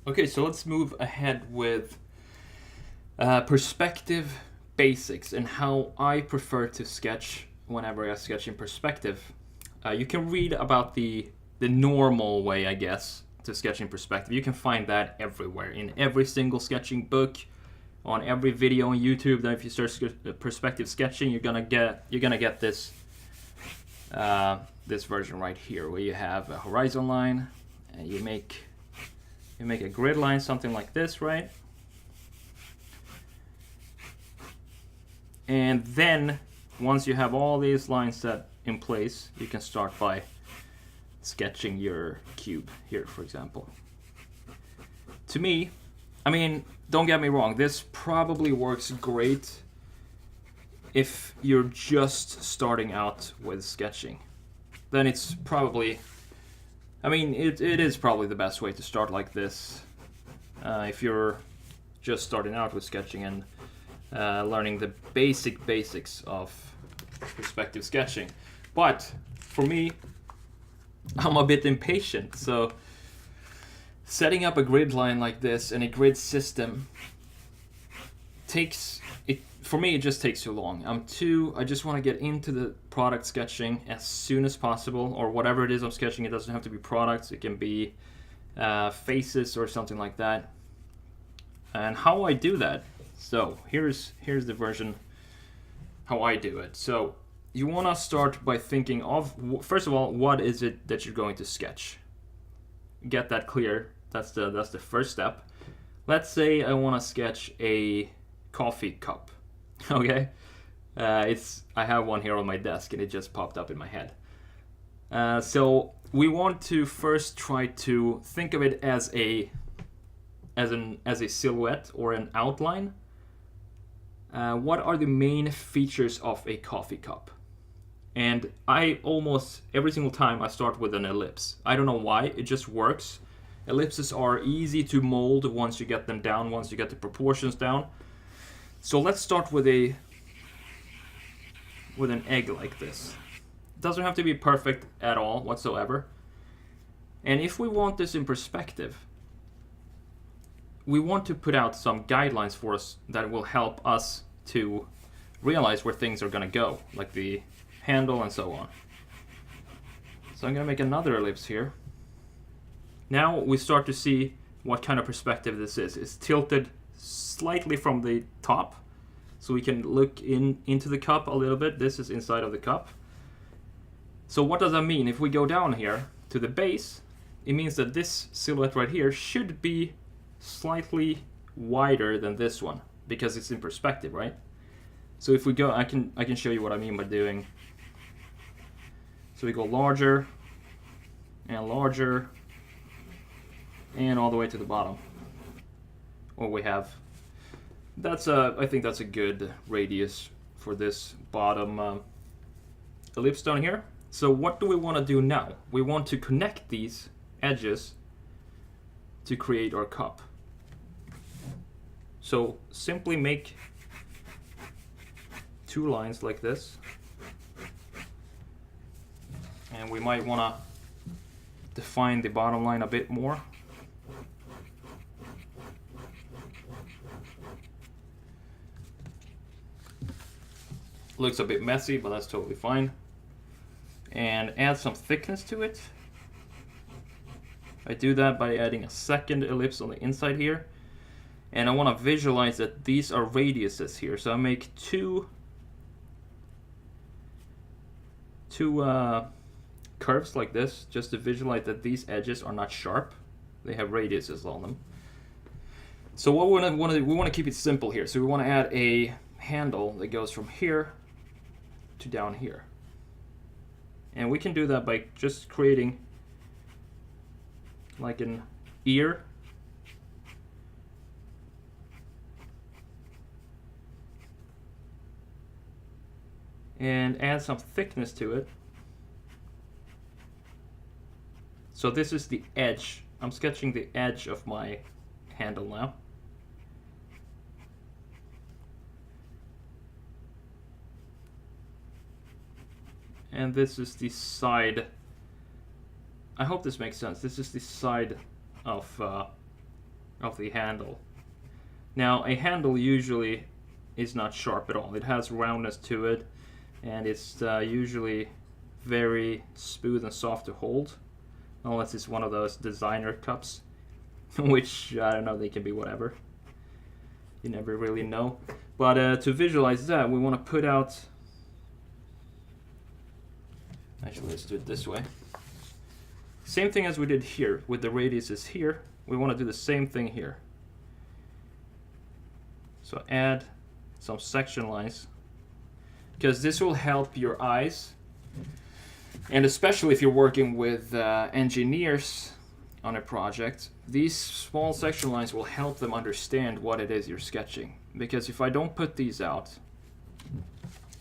Okay, so let's move ahead with perspective basics and how I prefer to sketch whenever I sketch in perspective. You can read about the normal way, I guess, to sketch in perspective. You can find that everywhere in every single sketching book, on every video on YouTube. That if you search perspective sketching, you're gonna get this this version right here, where you have a horizon line, and you make a grid line, something like this, right? And then once you have all these lines set in place, you can start by sketching your cube here, for example. To me, I mean, don't get me wrong, this probably works great if you're just starting out with sketching. Then it's probably, I mean, it is probably the best way to start like this. If you're just starting out with sketching and learning the basics of perspective sketching. But for me, I'm a bit impatient, so setting up a grid line like this and a grid system takes it for me. It just takes too long. I just want to get into the product sketching as soon as possible, or whatever it is I'm sketching. It doesn't have to be products, it can be faces or something like that. And how I do that, so here's the version how I do it. So you want to start by thinking of, first of all, what is it that you're going to sketch. Get that clear. That's the first step. Let's say I want to sketch a coffee cup. Okay, I have one here on my desk and it just popped up in my head. So we want to first try to think of it as a silhouette or an outline. What are the main features of a coffee cup? And I almost every single time I start with an ellipse. I don't know why, it just works. Ellipses are easy to mold once you get them down, once you get the proportions down. So let's start with an egg like this. It doesn't have to be perfect at all whatsoever. And if we want this in perspective, we want to put out some guidelines for us that will help us to realize where things are going to go, like the handle and so on. So I'm going to make another ellipse here. Now we start to see what kind of perspective this is. It's tilted slightly from the top, so we can look into the cup a little bit. This is inside of the cup. So what does that mean? If we go down here to the base, it means that this silhouette right here should be slightly wider than this one, because it's in perspective, right? So if we go, I can show you what I mean by doing. So we go larger and larger and all the way to the bottom. Or we have, I think that's a good radius for this bottom ellipse down here. So what do we want to do now? We want to connect these edges to create our cup. So simply make two lines like this. And we might want to define the bottom line a bit more. Looks a bit messy, but that's totally fine. And add some thickness to it. I do that by adding a second ellipse on the inside here. And I want to visualize that these are radiuses here. So I make two curves like this, just to visualize that these edges are not sharp. They have radiuses on them. So what we want to keep it simple here. So we want to add a handle that goes from here to down here. And we can do that by just creating like an ear. And add some thickness to it. So this is the edge. I'm sketching the edge of my handle now. And this is the side. I hope this makes sense. This is the side of of the handle. Now, a handle usually is not sharp at all. It has roundness to it, and it's usually very smooth and soft to hold, unless it's one of those designer cups, which, I don't know, they can be whatever. You never really know. But to visualize that, we want to put out... Actually, let's do it this way. Same thing as we did here, with the radiuses here. We want to do the same thing here. So add some section lines, because this will help your eyes, and especially if you're working with engineers on a project, these small section lines will help them understand what it is you're sketching. Because if I don't put these out,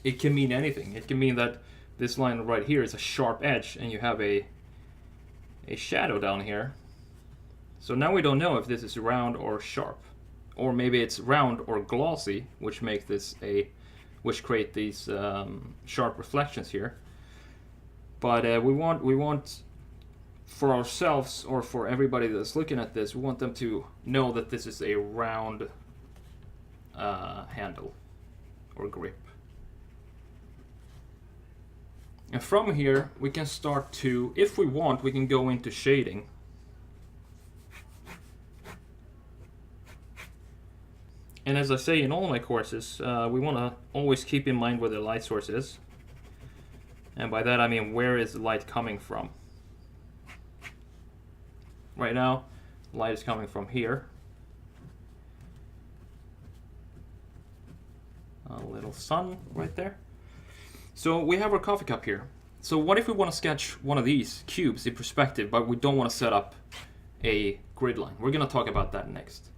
it can mean anything. It can mean that this line right here is a sharp edge and you have a shadow down here. So now we don't know if this is round or sharp. Or maybe it's round or glossy, which make this which create these sharp reflections here. But we want for ourselves, or for everybody that's looking at this, we want them to know that this is a round handle or grip. And from here we can start to, if we want, we can go into shading. And as I say in all my courses, we want to always keep in mind where the light source is. And by that I mean, where is the light coming from? Right now, light is coming from here. A little sun right there. So we have our coffee cup here. So what if we want to sketch one of these cubes in perspective, but we don't want to set up a grid line? We're going to talk about that next.